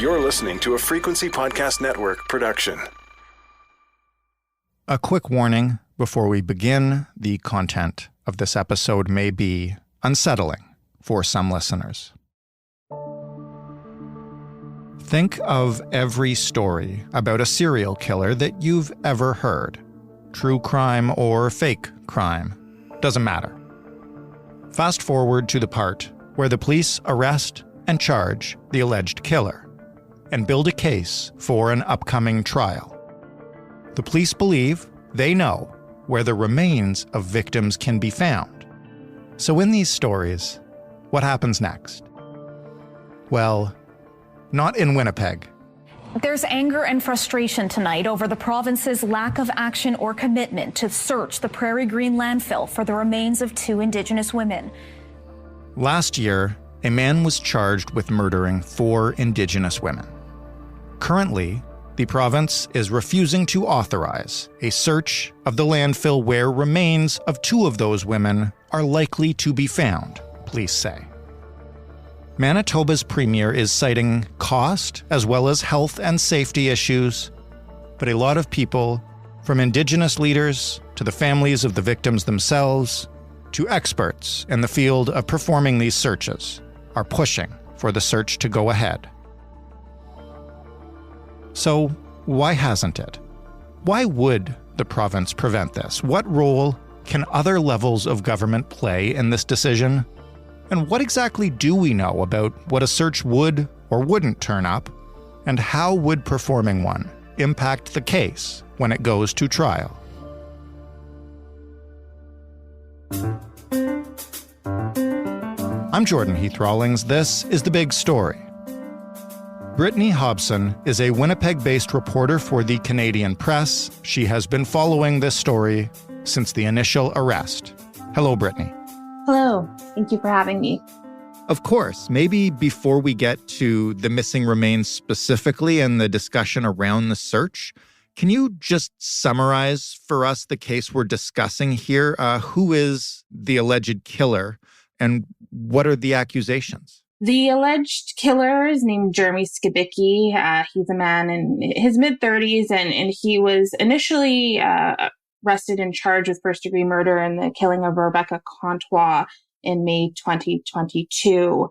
You're listening to a Frequency Podcast Network production. A quick warning before we begin. The content of this episode may be unsettling for some listeners. Think of every story about a serial killer that you've ever heard. True crime or fake crime. Doesn't matter. Fast forward to the part where the police arrest and charge the alleged killer and build a case for an upcoming trial. The police believe they know where the remains of victims can be found. So in these stories, what happens next? Well, not in Winnipeg. There's anger and frustration tonight over the province's lack of action or commitment to search the Prairie Green landfill for the remains of 2 Indigenous women. Last year, a man was charged with murdering 4 Indigenous women. Currently, the province is refusing to authorize a search of the landfill where remains of 2 of those women are likely to be found, police say. Manitoba's premier is citing cost as well as health and safety issues, but a lot of people, from Indigenous leaders to the families of the victims themselves, to experts in the field of performing these searches, are pushing for the search to go ahead. So, why hasn't it? Why would the province prevent this? What role can other levels of government play in this decision? And what exactly do we know about what a search would or wouldn't turn up? And how would performing one impact the case when it goes to trial? I'm Jordan Heath Rawlings. This is The Big Story. Brittany Hobson is a Winnipeg-based reporter for the Canadian Press. She has been following this story since the initial arrest. Hello, Brittany. Hello. Thank you for having me. Of course. Maybe before we get to the missing remains specifically and the discussion around the search, can you just summarize for us the case we're discussing here? Who is the alleged killer and what are the accusations? The alleged killer is named Jeremy Skibicki. He's a man in his mid-30s, and he was initially arrested and charged with first-degree murder in the killing of Rebecca Contois in May 2022.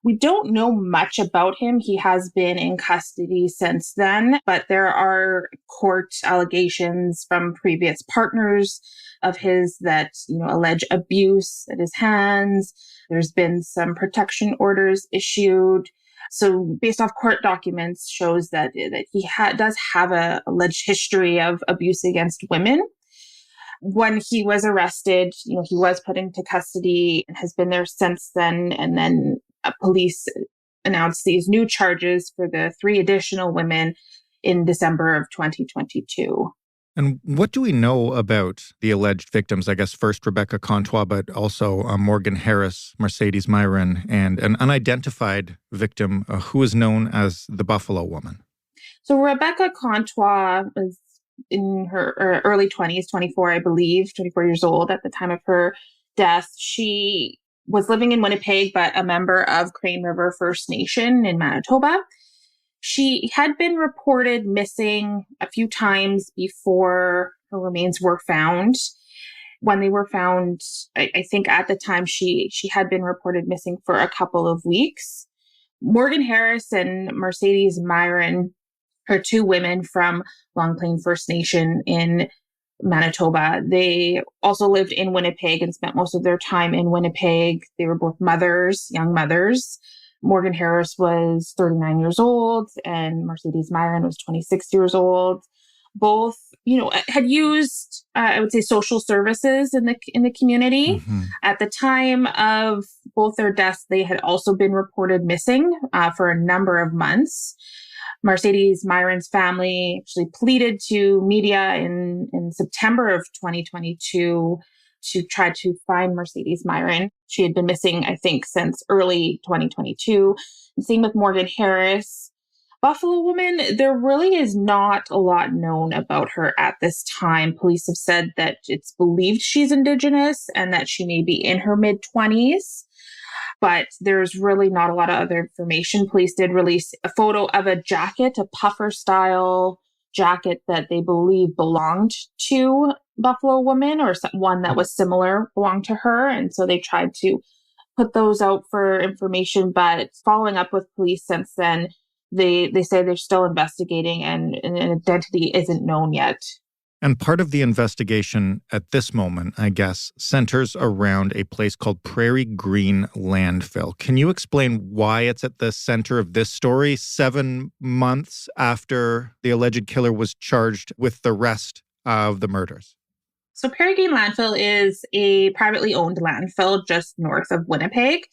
We don't know much about him. He has been in custody since then, but there are court allegations from previous partners of his that, allege abuse at his hands. There's been some protection orders issued. So based off court documents shows that he does have a alleged history of abuse against women. When he was arrested, he was put into custody and has been there since then. And then police announced these new charges for the 3 additional women in December of 2022. And what do we know about the alleged victims? I guess first Rebecca Contois, but also Morgan Harris, Mercedes Myron, and an unidentified victim who is known as the Buffalo Woman. So Rebecca Contois was in her early 20s, 24, I believe, 24 years old at the time of her death. She was living in Winnipeg, but a member of Crane River First Nation in Manitoba. She had been reported missing a few times before her remains were found. When they were found, I think at the time she had been reported missing for a couple of weeks. Morgan Harris and Mercedes Myron are 2 women from Long Plain First Nation in Manitoba. They also lived in Winnipeg and spent most of their time in Winnipeg. They were both mothers, young mothers. Morgan Harris was 39 years old and Mercedes Myron was 26 years old. Both, had used, I would say, social services in the community. Mm-hmm. At the time of both their deaths, they had also been reported missing for a number of months. Mercedes Myron's family actually pleaded to media in September of 2022 to try to find Mercedes Myron. She had been missing, I think, since early 2022. And same with Morgan Harris. Buffalo Woman, there really is not a lot known about her at this time. Police have said that it's believed she's Indigenous and that she may be in her mid-20s. but there's really not a lot of other information. Police did release a photo of a jacket, a puffer-style jacket that they believe belonged to Buffalo woman, or one that was similar belonged to her. And so they tried to put those out for information, but following up with police since then, they say they're still investigating and an identity isn't known yet. And part of the investigation at this moment, I guess, centers around a place called Prairie Green Landfill. Can you explain why it's at the center of this story 7 months after the alleged killer was charged with the rest of the murders? So Prairie Green Landfill is a privately owned landfill just north of Winnipeg.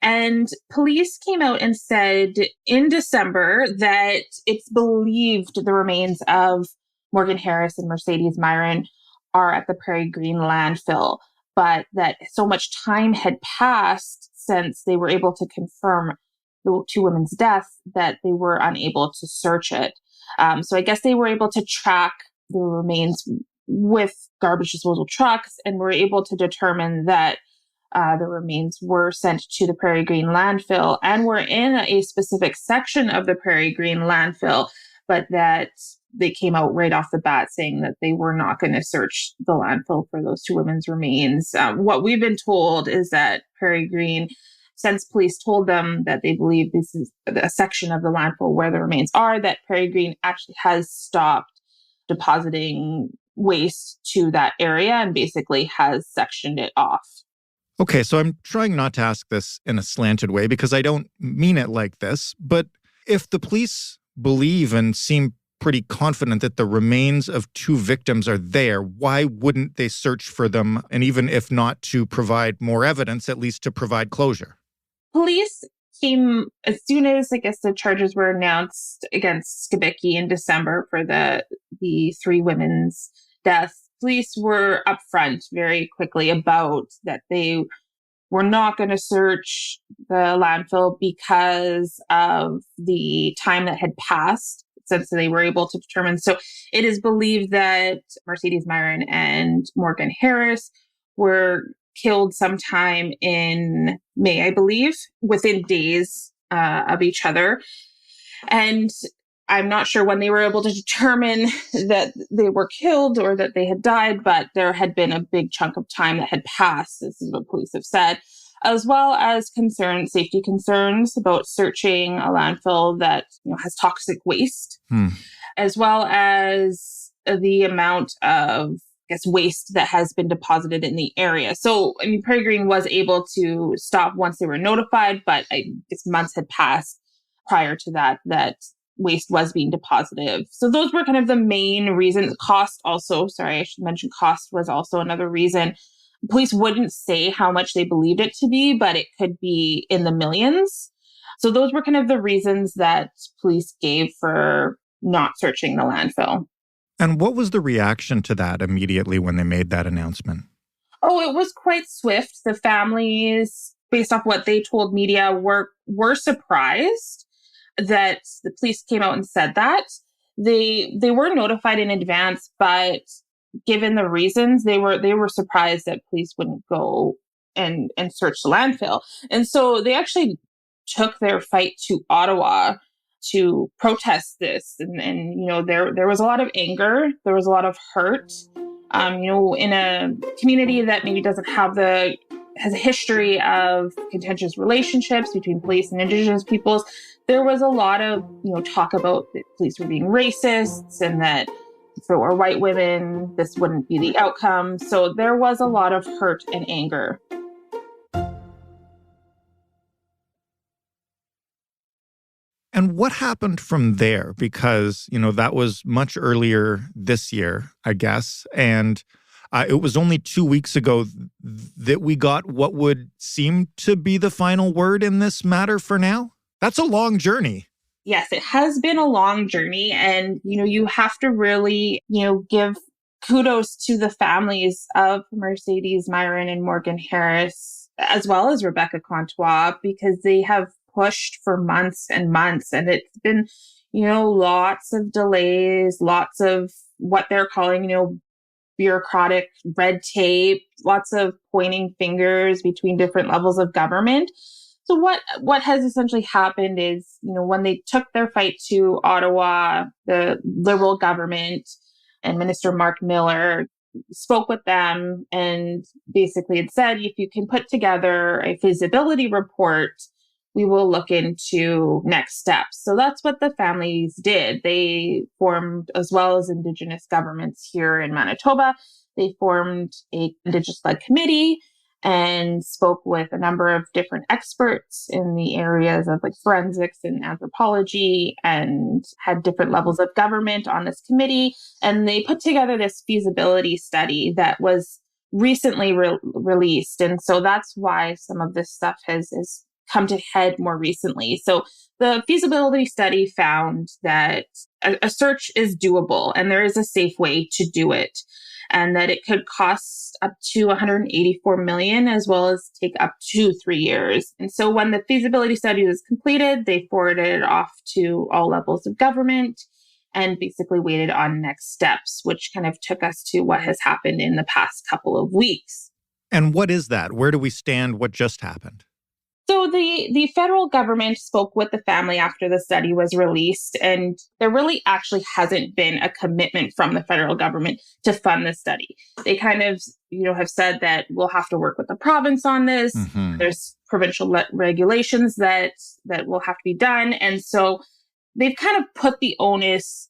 And police came out and said in December that it's believed the remains of Morgan Harris and Mercedes Myron are at the Prairie Green landfill, but that so much time had passed since they were able to confirm the two women's deaths that they were unable to search it. So I guess they were able to track the remains with garbage disposal trucks and were able to determine that the remains were sent to the Prairie Green landfill and were in a specific section of the Prairie Green landfill, but that they came out right off the bat saying that they were not going to search the landfill for those two women's remains. What we've been told is that Prairie Green, since police told them that they believe this is a section of the landfill where the remains are, that Prairie Green actually has stopped depositing waste to that area and basically has sectioned it off. Okay, so I'm trying not to ask this in a slanted way because I don't mean it like this, but if the police believe and seem pretty confident that the remains of two victims are there, why wouldn't they search for them? And even if not to provide more evidence, at least to provide closure? Police came as soon as, I guess, the charges were announced against Skibicki in December for the three women's deaths. Police were upfront very quickly about that they were not going to search the landfill because of the time that had passed since they were able to determine. So it is believed that Mercedes Myron and Morgan Harris were killed sometime in May, I believe, within days of each other. And I'm not sure when they were able to determine that they were killed or that they had died, but there had been a big chunk of time that had passed. This is what police have said, as well as safety concerns about searching a landfill that has toxic waste, as well as the amount of waste that has been deposited in the area. So, Prairie Green was able to stop once they were notified, but I guess months had passed prior to that waste was being deposited. So those were kind of the main reasons. Cost also, I should mention cost was also another reason. Police wouldn't say how much they believed it to be, but it could be in the millions. So those were kind of the reasons that police gave for not searching the landfill. And what was the reaction to that immediately when they made that announcement? Oh, it was quite swift. The families, based off what they told media, were surprised that the police came out and said that. They were notified in advance, but given the reasons, they were surprised that police wouldn't go and search the landfill. And so they actually took their fight to Ottawa to protest this. And there was a lot of anger. There was a lot of hurt. In a community that maybe has a history of contentious relationships between police and Indigenous peoples, there was a lot of, talk about that police were being racists and that if it were white women, this wouldn't be the outcome. So there was a lot of hurt and anger. And what happened from there? Because, that was much earlier this year, I guess. And it was only 2 weeks ago that we got what would seem to be the final word in this matter for now. That's a long journey. Yes, it has been a long journey. And, you have to really, give kudos to the families of Mercedes Myron and Morgan Harris, as well as Rebecca Contois, because they have pushed for months and months. And it's been, lots of delays, lots of what they're calling, bureaucratic red tape, lots of pointing fingers between different levels of government. So what has essentially happened is, when they took their fight to Ottawa, the Liberal government and Minister Mark Miller spoke with them and basically had said, if you can put together a feasibility report, we will look into next steps. So that's what the families did. They formed, as well as Indigenous governments here in Manitoba, they formed a Indigenous-led committee and spoke with a number of different experts in the areas of like forensics and anthropology, and had different levels of government on this committee. And they put together this feasibility study that was recently released. And so that's why some of this stuff has come to head more recently. So the feasibility study found that a search is doable and there is a safe way to do it, and that it could cost up to $184 million, as well as take up to 3 years. And so when the feasibility study was completed, they forwarded it off to all levels of government and basically waited on next steps, which kind of took us to what has happened in the past couple of weeks. And what is that? Where do we stand? What just happened? So the federal government spoke with the family after the study was released, and there really actually hasn't been a commitment from the federal government to fund the study. They kind of, have said that we'll have to work with the province on this. Mm-hmm. There's provincial regulations that will have to be done. And so they've kind of put the onus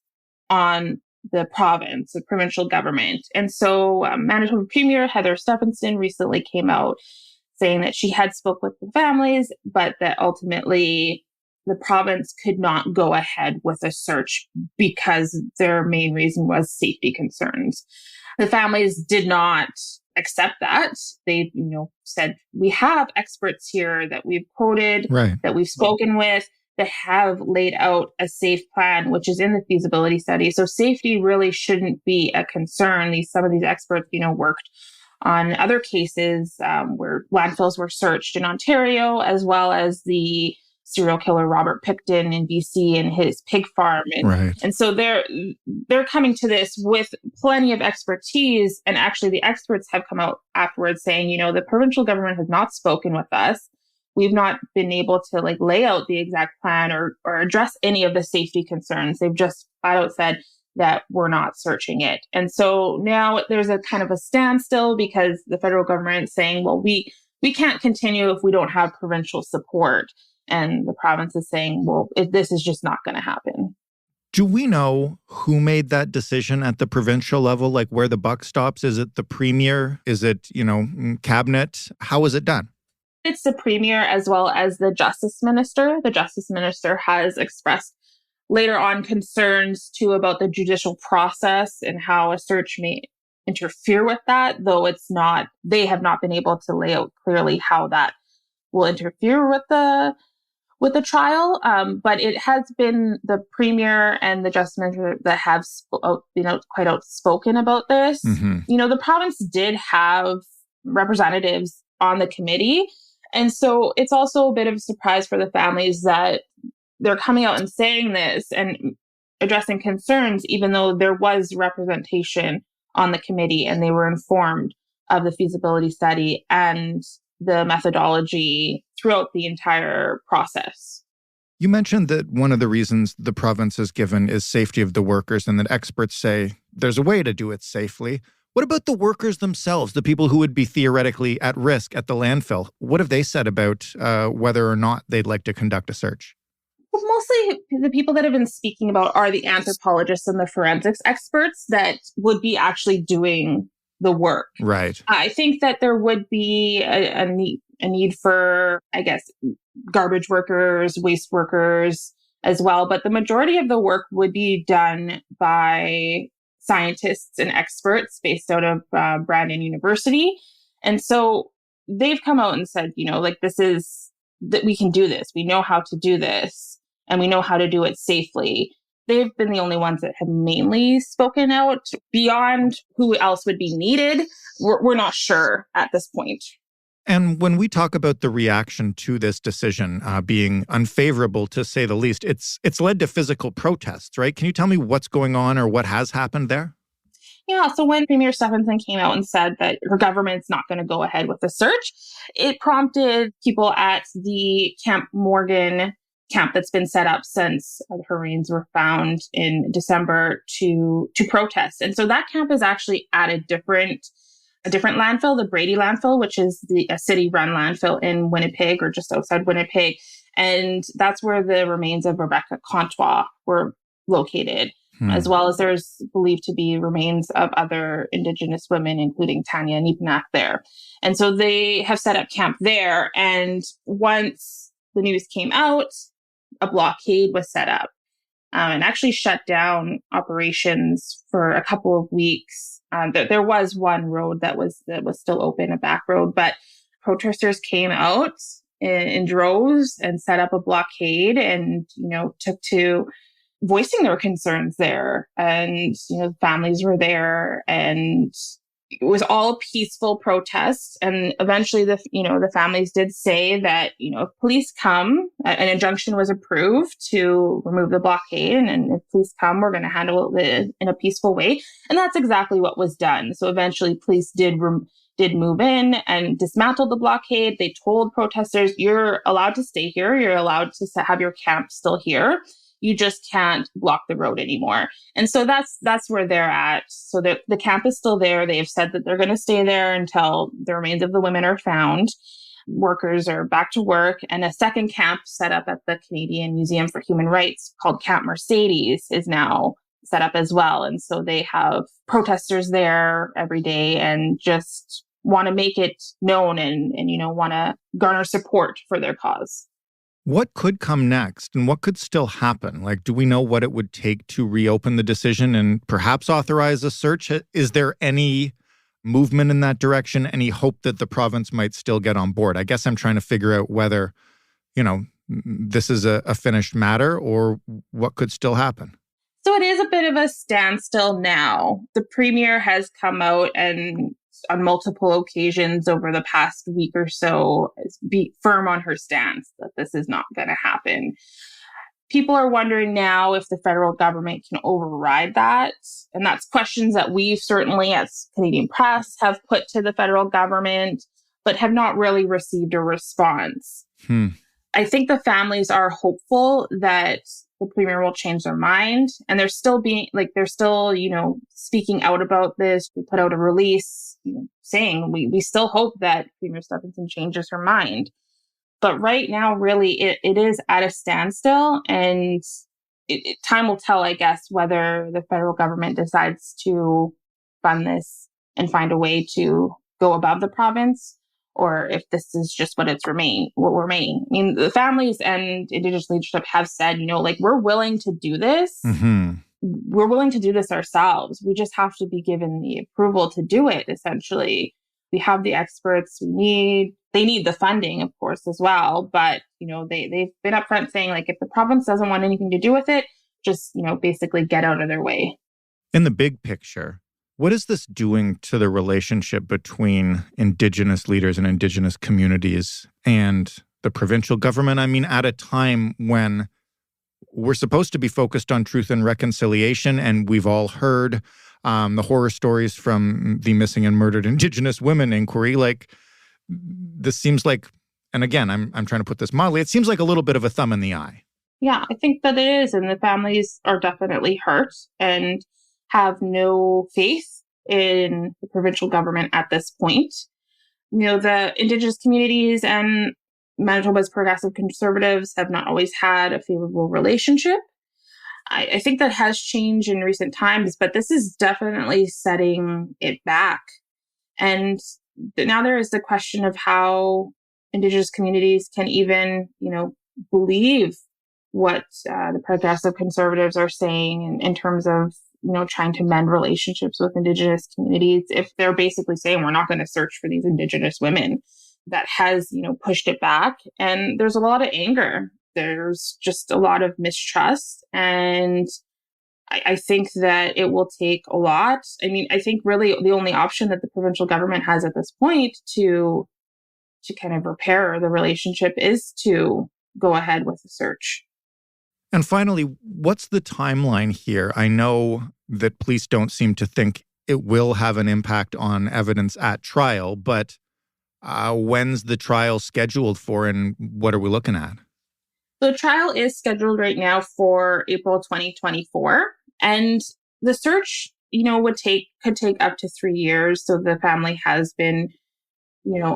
on the province, the provincial government. And so Manitoba Premier Heather Stephenson recently came out saying that she had spoke with the families, but that ultimately the province could not go ahead with a search because their main reason was safety concerns. The families did not accept that. They, said, we have experts here that we've quoted, right, that we've spoken with, that have laid out a safe plan, which is in the feasibility study. So safety really shouldn't be a concern. Some of these experts, worked on other cases where landfills were searched in Ontario, as well as the serial killer Robert Pickton in BC and his pig farm. And so they're coming to this with plenty of expertise. And actually the experts have come out afterwards saying, the provincial government has not spoken with us. We've not been able to lay out the exact plan or address any of the safety concerns. They've just flat out said that we're not searching it. And so now there's a kind of a standstill because the federal government is saying, well, we can't continue if we don't have provincial support. And the province is saying, well, this is just not going to happen. Do we know who made that decision at the provincial level, like where the buck stops? Is it the premier? Is it, cabinet? How was it done? It's the premier as well as the justice minister. The justice minister has expressed later on concerns too about the judicial process and how a search may interfere with that, though they have not been able to lay out clearly how that will interfere with the trial. But it has been the premier and the justice minister that have quite outspoken about this. Mm-hmm. The province did have representatives on the committee. And so it's also a bit of a surprise for the families that they're coming out and saying this and addressing concerns, even though there was representation on the committee and they were informed of the feasibility study and the methodology throughout the entire process. You mentioned that one of the reasons the province has given is safety of the workers, and that experts say there's a way to do it safely. What about the workers themselves, the people who would be theoretically at risk at the landfill? What have they said about whether or not they'd like to conduct a search? Well, mostly the people that have been speaking about are the anthropologists and the forensics experts that would be actually doing the work. Right. I think that there would be a need for, garbage workers, waste workers as well. But the majority of the work would be done by scientists and experts based out of Brandon University. And so they've come out and said, this is that we can do this. We know how to do this and we know how to do it safely. They've been the only ones that have mainly spoken out. Beyond who else would be needed, we're not sure at this point. And when we talk about the reaction to this decision being unfavorable, to say the least, it's led to physical protests, right? Can you tell me what's going on or what has happened there? Yeah, so when Premier Stephenson came out and said that her government's not going to go ahead with the search, it prompted people at the Camp Morgan camp that's been set up since her remains were found in December to protest. And so that camp is actually at a different landfill, the Brady landfill, which is a city-run landfill in Winnipeg or just outside Winnipeg. And that's where the remains of Rebecca Contois were located, as well as there's believed to be remains of other Indigenous women, including Tanya Nipanak there. And so they have set up camp there. And once the news came out, a blockade was set up and actually shut down operations for a couple of weeks. There was one road that was still open, a back road, but protesters came out in droves and set up a blockade and, took to voicing their concerns there. And, families were there and it was all peaceful protests. And eventually the families did say that, if police come, an injunction was approved to remove the blockade. And if police come, we're going to handle it in a peaceful way. And that's exactly what was done. So eventually police did move in and dismantled the blockade. They told protesters, you're allowed to stay here. You're allowed to have your camp still here. You just can't block the road anymore. And so that's where they're at. So the camp is still there. They have said that they're going to stay there until the remains of the women are found. Workers are back to work. And a second camp set up at the Canadian Museum for Human Rights called Camp Mercedes is now set up as well. And so they have protesters there every day and just want to make it known and want to garner support for their cause. What could come next and what could still happen? Like, do we know what it would take to reopen the decision and perhaps authorize a search? Is there any movement in that direction? Any hope that the province might still get on board? I guess I'm trying to figure out whether, this is a finished matter or what could still happen. So it is a bit of a standstill now. The Premier has come out and on multiple occasions over the past week or so, be firm on her stance that this is not going to happen. People are wondering now if the federal government can override that. And that's questions that we've certainly as Canadian press have put to the federal government, but have not really received a response. I think the families are hopeful that the Premier will change their mind. And they're still speaking out about this. We put out a release saying we still hope that Premier Stephenson changes her mind. But right now, really, it is at a standstill. And time will tell, I guess, whether the federal government decides to fund this and find a way to go above the province, or if this is just what will remain. I mean, the families and Indigenous leadership have said, we're willing to do this. Mm-hmm. We're willing to do this ourselves. We just have to be given the approval to do it, essentially. We have the experts we need. They need the funding, of course, as well. But, they've been upfront saying, if the province doesn't want anything to do with it, just, basically get out of their way. In the big picture, what is this doing to the relationship between Indigenous leaders and Indigenous communities and the provincial government? I mean, at a time when we're supposed to be focused on truth and reconciliation, and we've all heard the horror stories from the missing and murdered Indigenous women inquiry. This seems like, and again, I'm trying to put this mildly, it seems like a little bit of a thumb in the eye. Yeah, I think that it is. And the families are definitely hurt and have no faith in the provincial government at this point. The Indigenous communities and Manitoba's progressive conservatives have not always had a favorable relationship. I think that has changed in recent times, but this is definitely setting it back. And now there is the question of how Indigenous communities can even, believe what the progressive conservatives are saying in terms of, trying to mend relationships with Indigenous communities. If they're basically saying we're not going to search for these Indigenous women, that has, pushed it back. And there's a lot of anger. There's just a lot of mistrust. And I think that it will take a lot. I mean, I think really the only option that the provincial government has at this point to kind of repair the relationship is to go ahead with the search. And finally, what's the timeline here? I know that police don't seem to think it will have an impact on evidence at trial, but when's the trial scheduled for and what are we looking at? The trial is scheduled right now for April 2024. And the search, could take up to 3 years. So the family has been,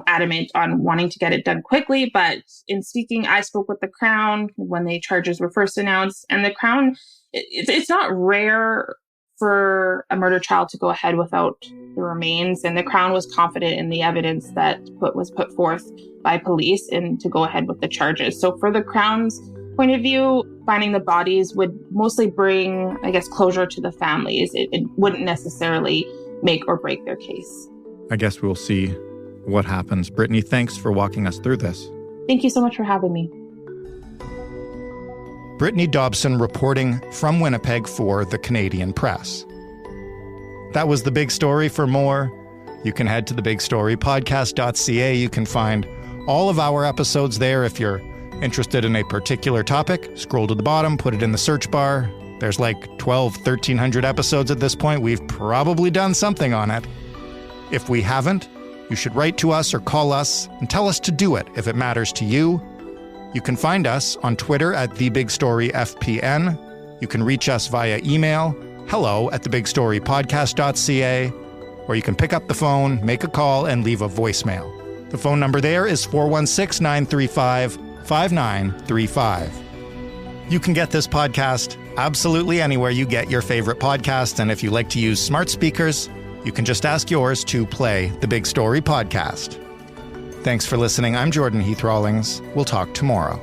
adamant on wanting to get it done quickly. But in speaking, I spoke with the Crown when the charges were first announced. And the Crown, it's not rare for a murder trial to go ahead without the remains. And the Crown was confident in the evidence that was put forth by police and to go ahead with the charges. So for the Crown's point of view, finding the bodies would mostly bring, closure to the families. It wouldn't necessarily make or break their case. I guess we'll see what happens. Brittany, thanks for walking us through this. Thank you so much for having me. Brittany Dobson reporting from Winnipeg for the Canadian Press. That was The Big Story. For more, you can head to thebigstorypodcast.ca. You can find all of our episodes there. If you're interested in a particular topic, scroll to the bottom, put it in the search bar. There's like 1,300 episodes at this point. We've probably done something on it. If we haven't, you should write to us or call us and tell us to do it if it matters to you. You can find us on Twitter at TheBigStoryFPN. You can reach us via email, hello@thebigstorypodcast.ca, or you can pick up the phone, make a call, and leave a voicemail. The phone number there is 416-935-5935. You can get this podcast absolutely anywhere you get your favorite podcast, and if you like to use smart speakers, you can just ask yours to play The Big Story Podcast. Thanks for listening. I'm Jordan Heath Rawlings. We'll talk tomorrow.